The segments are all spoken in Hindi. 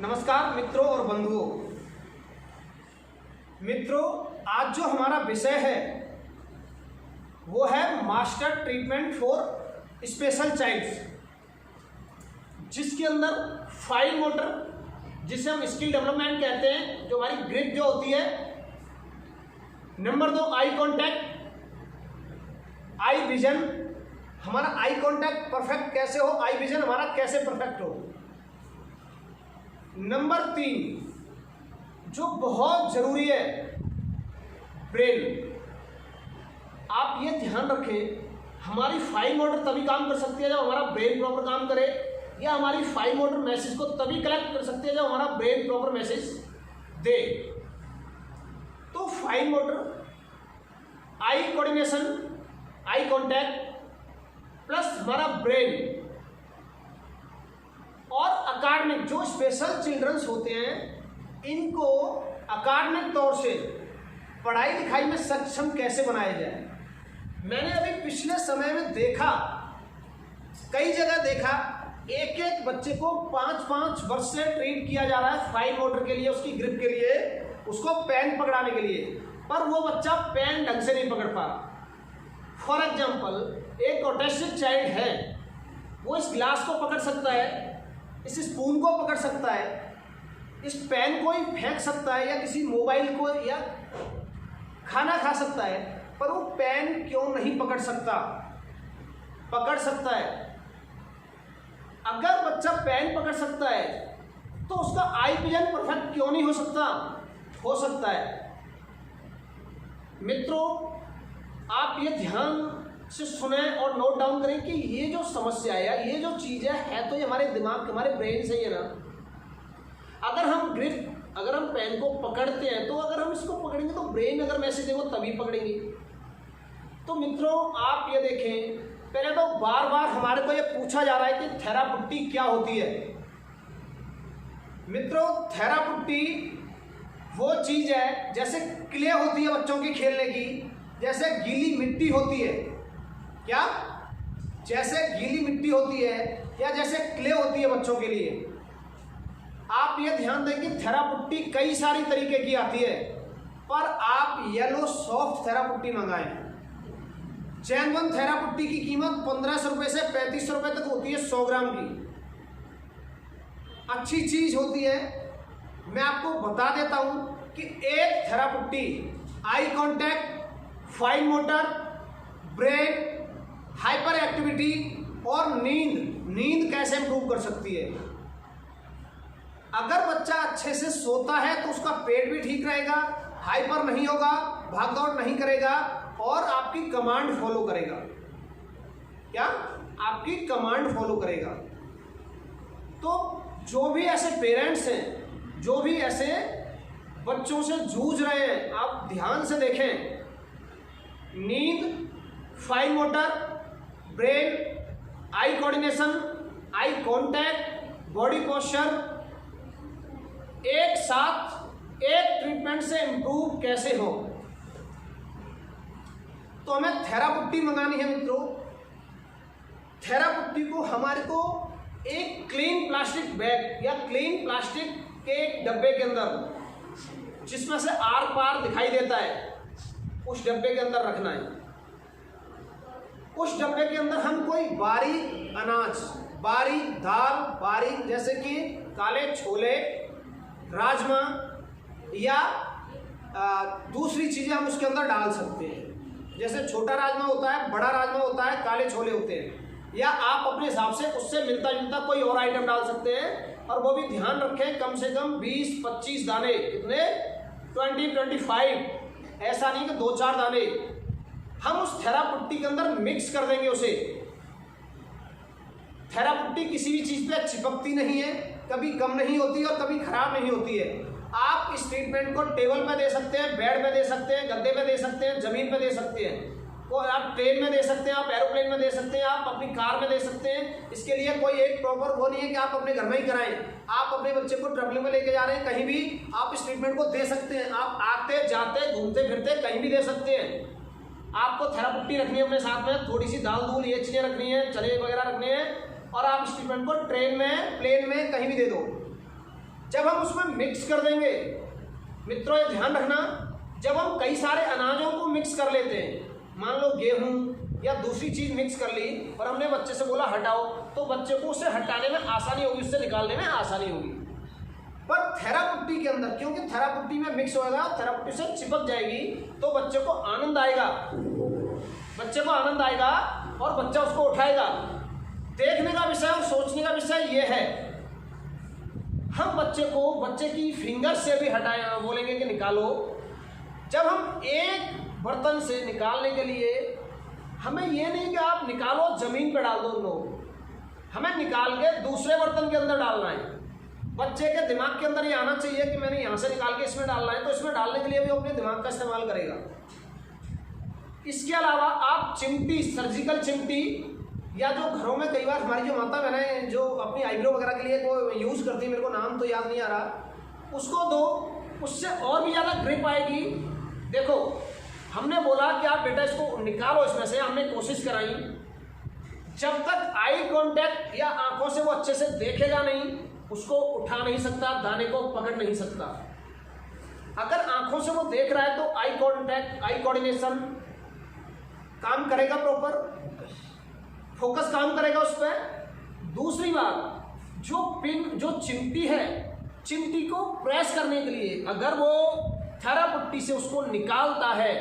नमस्कार मित्रों और बंधुओं। मित्रों, आज जो हमारा विषय है वो है master treatment for special childs, जिसके अंदर फाइन मोटर, जिसे हम स्किल डेवलपमेंट कहते हैं, जो हमारी ग्रिप जो होती है, number 2 eye contact, eye vision, हमारा आई कांटेक्ट परफेक्ट कैसे हो, आई विजन हमारा कैसे परफेक्ट हो। नंबर 3 जो बहुत जरूरी है, ब्रेन। आप ये ध्यान रखें, हमारी फाइन मोटर तभी काम कर सकती है जब हमारा ब्रेन प्रॉपर काम करे, या हमारी फाइन मोटर मैसेज को तभी कलेक्ट कर सकती है जब हमारा ब्रेन प्रॉपर मैसेज दे। तो fine motor, eye coordination, eye contact plus हमारा ब्रेन और अकादमिक, जो स्पेशल चिल्ड्रंस होते हैं, इनको अकादमिक तौर से पढ़ाई लिखाई में सक्षम कैसे बनाया जाए। मैंने अभी पिछले समय में देखा, कई जगह देखा, एक एक बच्चे को 5-5 वर्ष से ट्रेन किया जा रहा है फाइन मोटर के लिए, उसकी ग्रिप के लिए, उसको पेन पकड़ाने के लिए, पर वो बच्चा पेन ढंग से नहीं पकड़ पा रहा। फॉर एग्जाम्पल, एक ऑटिस्टिक चाइल्ड है, वो इस ग्लास को पकड़ सकता है, इस स्पून को पकड़ सकता है, इस पेन को ही फेंक सकता है, या किसी मोबाइल को, या खाना खा सकता है, पर वो पेन क्यों नहीं पकड़ सकता? पकड़ सकता है। अगर बच्चा पेन पकड़ सकता है तो उसका आई विजन परफेक्ट क्यों नहीं हो सकता? हो सकता है। मित्रों, आप ये ध्यान से सुने और नोट डाउन करें कि ये जो समस्या है, ये जो चीज़ है तो ये हमारे दिमाग, हमारे ब्रेन से ही है ना। अगर हम ग्रिप, अगर हम पेन को पकड़ते हैं, तो अगर हम इसको पकड़ेंगे तो ब्रेन अगर मैसेज देगा तभी पकड़ेंगे। तो मित्रों, आप ये देखें, पहले तो बार बार हमारे को ये पूछा जा रहा है कि थेरापुट्टी क्या होती है। मित्रों, थेरापुट्टी वो चीज़ है जैसे क्ले होती है बच्चों की खेलने की, जैसे गीली मिट्टी होती है, क्या? जैसे गीली मिट्टी होती है या जैसे क्ले होती है बच्चों के लिए। आप ये ध्यान दें कि थेरापुट्टी कई सारी तरीके की आती है, पर आप येलो सॉफ्ट थेरापुट्टी मंगाएं। चैनवन थेरापुट्टी की कीमत 1500 रुपये से 3500 रुपये तक होती है 100 ग्राम की। अच्छी चीज होती है। मैं आपको बता देता हूं कि एक थेरापुट्टी eye contact, fine motor, brain, hyper activity और नींद कैसे इंप्रूव कर सकती है। अगर बच्चा अच्छे से सोता है तो उसका पेट भी ठीक रहेगा, हाइपर नहीं होगा, भागदौड़ नहीं करेगा और आपकी कमांड फॉलो करेगा। क्या? आपकी कमांड फॉलो करेगा। तो जो भी ऐसे पेरेंट्स हैं, जो भी ऐसे बच्चों से जूझ रहे हैं, आप ध्यान से देखें, नींद, fine motor, brain, eye coordination, eye contact, body posture एक साथ एक ट्रीटमेंट से इंप्रूव कैसे हो। तो हमें थेरापुट्टी मंगानी है मित्रों। थेरापुट्टी को हमारे को एक क्लीन प्लास्टिक बैग या क्लीन प्लास्टिक के एक डब्बे के अंदर, जिसमें से आर पार दिखाई देता है, उस डब्बे के अंदर रखना है। उस डब्बे के अंदर हम कोई बारीक अनाज, बारीक दाल, बारीक जैसे कि काले छोले, राजमा या दूसरी चीज़ें हम उसके अंदर डाल सकते हैं। जैसे छोटा राजमा होता है, बड़ा राजमा होता है, काले छोले होते हैं, या आप अपने हिसाब से उससे मिलता जुलता कोई और आइटम डाल सकते हैं। और वो भी ध्यान रखें, कम से कम 20-25 दाने, कितने? 20-25, ऐसा नहीं कि 2-4 दाने हम उस थेरापुट्टी के अंदर मिक्स कर देंगे। उसे थेरापुट्टी किसी भी चीज़ पे चिपकती नहीं है, कभी कम नहीं होती और कभी खराब नहीं होती है। आप इस ट्रीटमेंट को टेबल पे दे सकते हैं, बेड पे दे सकते हैं, गद्दे पे दे सकते हैं, जमीन पे दे सकते हैं, और आप ट्रेन में दे सकते हैं, आप एरोप्लेन में दे सकते हैं, आप अपनी कार में दे सकते हैं। इसके लिए कोई एक प्रॉपर वो नहीं है कि आप अपने घर में ही कराएं। आप अपने बच्चे को ट्रैवलिंग में लेके जा रहे हैं, कहीं भी आप इस ट्रीटमेंट को दे सकते हैं। आप आते जाते घूमते फिरते कहीं भी दे सकते हैं। आपको थेरापुट्टी रखनी है अपने साथ में, थोड़ी सी दाल दूल ये चीज़ें रखनी है, चने वगैरह रखने हैं, और आप इस ट्रीटमेंट को ट्रेन में, प्लेन में, कहीं भी दे दो। जब हम उसमें मिक्स कर देंगे, मित्रों ये ध्यान रखना, जब हम कई सारे अनाजों को मिक्स कर लेते हैं, मान लो गेहूं या दूसरी चीज मिक्स कर ली और हमने बच्चे से बोला हटाओ, तो बच्चे को उसे हटाने में आसानी होगी, उससे निकालने में आसानी होगी। पर थेरापुट्टी के अंदर, क्योंकि थेरापुट्टी में मिक्स होगा, थेरापुट्टी से चिपक जाएगी, तो बच्चे को आनंद आएगा, बच्चे को आनंद आएगा और बच्चा उसको उठाएगा। देखने का विषय और सोचने का विषय ये है, हम बच्चे को बच्चे की फिंगर से भी हटाए, बोलेंगे कि निकालो। जब हम एक बर्तन से निकालने के लिए, हमें ये नहीं कि आप निकालो जमीन पे डाल दो, लो, हमें निकाल के दूसरे बर्तन के अंदर डालना है। बच्चे के दिमाग के अंदर ये आना चाहिए कि मैंने यहाँ से निकाल के इसमें डालना है, तो इसमें डालने के लिए भी अपने दिमाग का इस्तेमाल करेगा। इसके अलावा आप चिमटी, सर्जिकल चिमटी, या जो घरों में कई बार हमारी जो माता बहनें जो अपनी आईब्रो वगैरह के लिए को यूज़ करती है, मेरे को नाम तो याद नहीं आ रहा, उसको दो, उससे और भी ज़्यादा ग्रिप आएगी। देखो हमने बोला कि आप बेटा इसको निकालो इसमें से, हमने कोशिश कराई, जब तक आई कांटेक्ट या आंखों से वो अच्छे से देखेगा नहीं, उसको उठा नहीं सकता, दाने को पकड़ नहीं सकता। अगर आंखों से वो देख रहा है तो आई कांटेक्ट, आई कोऑर्डिनेशन काम करेगा, प्रॉपर फोकस काम करेगा उस पर। दूसरी बात, जो चिमटी है, चिमटी को प्रेस करने के लिए अगर वो थेरापुट्टी से उसको निकालता है,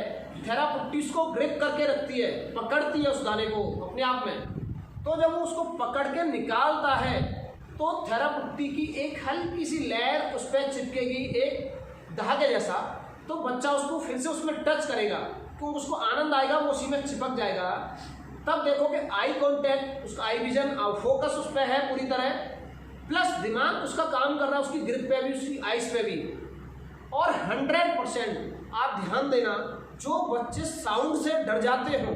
थेरापुट्टी उसको ग्रिप करके रखती है, पकड़ती है उस दाने को अपने आप में, तो जब वो उसको पकड़ के निकालता है तो थेरापुट्टी की एक हल्की सी लेयर उस पर चिपकेगी, एक धागे जैसा, तो बच्चा उसको फिर से उसमें टच करेगा, तो उसको आनंद आएगा, वो उसी में चिपक जाएगा। तब देखो कि आई कांटेक्ट, उसका आई विजन, फोकस उस पर है पूरी तरह, प्लस दिमाग उसका काम कर रहा है, उसकी ग्रिप पे भी, उसकी आइस पे भी। और 100% आप ध्यान देना, जो बच्चे साउंड से डर जाते हो,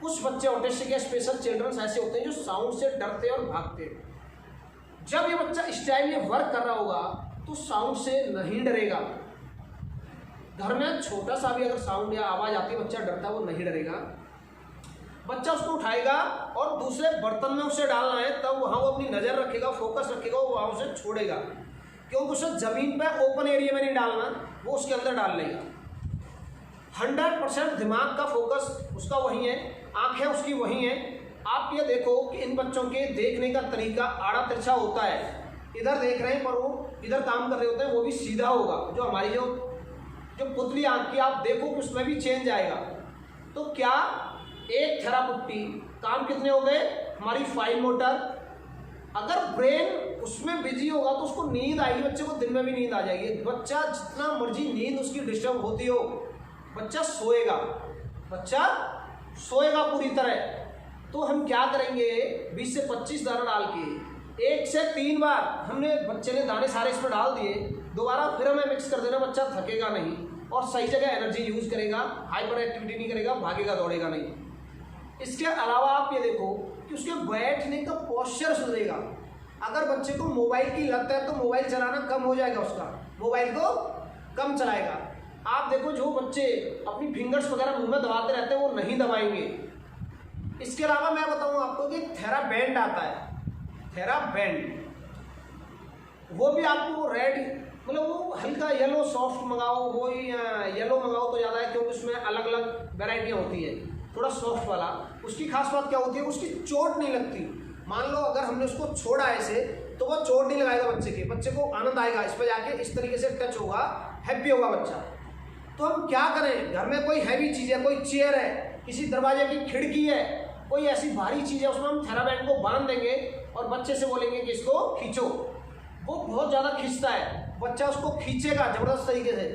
कुछ बच्चे ऑटिस्टिक या स्पेशल चिल्ड्रंस ऐसे होते हैं जो साउंड से डरते और भागते हैं। जब ये बच्चा स्टाइल में वर्क कर रहा होगा तो साउंड से नहीं डरेगा। घर में छोटा सा भी अगर साउंड या आवाज़ आती है, बच्चा डरता है, वो नहीं डरेगा। बच्चा उसको उठाएगा और दूसरे बर्तन में उसे डालना है, तब वहाँ वो अपनी नज़र रखेगा, फोकस रखेगा, वो वहाँ उसे छोड़ेगा, क्योंकि उसे ज़मीन पे ओपन एरिया में नहीं डालना, वो उसके अंदर डाल लेगा। 100% दिमाग का फोकस उसका वही है, आंखें उसकी वही हैं। आप ये देखो कि इन बच्चों के देखने का तरीका आड़ा तिरछा होता है, इधर देख रहे हैं पर वो इधर काम कर रहे होते हैं, वो भी सीधा होगा। जो हमारी जो पुतली आंख की आप देखो कि उसमें भी चेंज आएगा। तो क्या एक थेरापुट्टी काम कितने हो गए, हमारी फाइन मोटर। अगर ब्रेन उसमें बिजी होगा तो उसको नींद आएगी, बच्चे को दिन में भी नींद आ जाएगी। बच्चा जितना मर्जी नींद उसकी डिस्टर्ब होती हो, बच्चा सोएगा, बच्चा सोएगा पूरी तरह। तो हम क्या करेंगे, 20 से 25 दाना डाल के 1 से 3 बार हमने, बच्चे ने दाने सारे इसमें डाल दिए, दोबारा फिर हमें मिक्स कर देना। बच्चा थकेगा नहीं और सही जगह एनर्जी यूज करेगा, हाइपर एक्टिविटी नहीं करेगा, भागेगा दौड़ेगा नहीं। इसके अलावा आप ये देखो कि उसके बैठने का पोस्चर सुधरेगा। अगर बच्चे को मोबाइल की लत है तो मोबाइल चलाना कम हो जाएगा, उसका मोबाइल को कम चलाएगा। आप देखो जो बच्चे अपनी फिंगर्स वगैरह मुंह में दबाते रहते हैं, वो नहीं दबाएंगे। इसके अलावा मैं बताऊं आपको कि थेराबैंड आता है, थेराबैंड, वो भी आपको रेड, मतलब वो हल्का येलो सॉफ्ट मंगाओ, वो येलो मंगाओ तो ज़्यादा है, क्योंकि उसमें अलग अलग वेराइटियाँ होती है। थोड़ा सॉफ्ट वाला, उसकी खास बात क्या होती है, उसकी चोट नहीं लगती। मान लो अगर हमने उसको छोड़ा ऐसे, तो वो चोट नहीं लगाएगा बच्चे को आनंद आएगा, इस पर जाके इस तरीके से टच होगा, हैप्पी होगा बच्चा। तो हम क्या करें, घर में कोई हैवी चीज़ है, कोई चेयर है, किसी दरवाजे की खिड़की है, कोई ऐसी भारी चीज़ है, उसमें हम थेराबैंड को बांध देंगे और बच्चे से बोलेंगे कि इसको खींचो। वो बहुत ज़्यादा खींचता है, बच्चा उसको खींचेगा जबरदस्त तरीके से,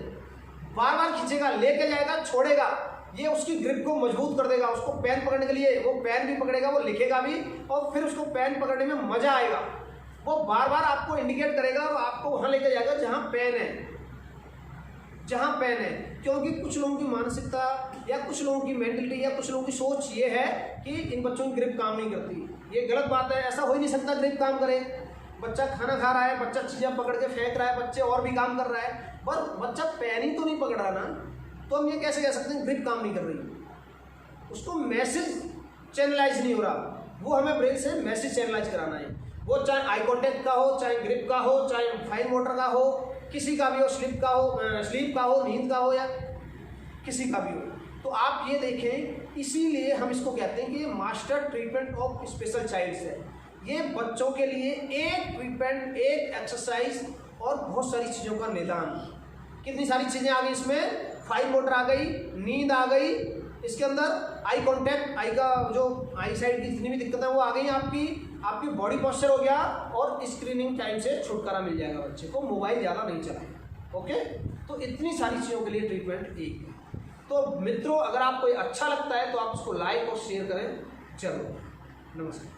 बार बार खींचेगा, लेके जाएगा, छोड़ेगा, ये उसकी ग्रिप को मजबूत कर देगा। उसको पेन पकड़ने के लिए वो पेन भी पकड़ेगा, वो लिखेगा भी, और फिर उसको पेन पकड़ने में मजा आएगा। वो बार बार आपको इंडिकेट करेगा और आपको वहाँ लेके जाएगा जहाँ पेन है, जहाँ पेन है। क्योंकि कुछ लोगों की मानसिकता या कुछ लोगों की मेंटलिटी या कुछ लोगों की सोच ये है कि इन बच्चों की ग्रिप काम नहीं करती। ये गलत बात है, ऐसा हो ही नहीं सकता ग्रिप काम करे। बच्चा खाना खा रहा है, बच्चा चीज़ें पकड़ के फेंक रहा है, बच्चे और भी काम कर रहा है, पर बच्चा पेन ही तो नहीं पकड़ रहा ना, तो हम ये कैसे कह सकते हैं ग्रिप काम नहीं कर रही। उसको मैसेज चैनलाइज नहीं हो रहा, वो हमें ब्रेन से मैसेज चैनलाइज कराना है। वो चाहे आई कॉन्टेक्ट का हो, चाहे ग्रिप का हो, चाहे फाइन मोटर का हो, किसी का भी हो, स्लीप का हो, नींद का हो, या किसी का भी हो। तो आप ये देखें, इसीलिए हम इसको कहते हैं कि ये master treatment of special childs है। ये बच्चों के लिए एक ट्रीटमेंट, एक एक्सरसाइज और बहुत सारी चीज़ों का निदान। कितनी सारी चीज़ें आ गई इसमें, फाइन मोटर आ गई, नींद आ गई, इसके अंदर आई कॉन्टैक्ट, आई का जो आई साइड की जितनी भी दिक्कत है वो आ गई, आपकी बॉडी पॉस्चर हो गया, और स्क्रीनिंग टाइम से छुटकारा मिल जाएगा बच्चे को, मोबाइल ज़्यादा नहीं चलाएगा। ओके, तो इतनी सारी चीज़ों के लिए ट्रीटमेंट एक है। तो मित्रों, अगर आपको ये अच्छा लगता है तो आप उसको लाइक और शेयर करें जरूर। नमस्कार।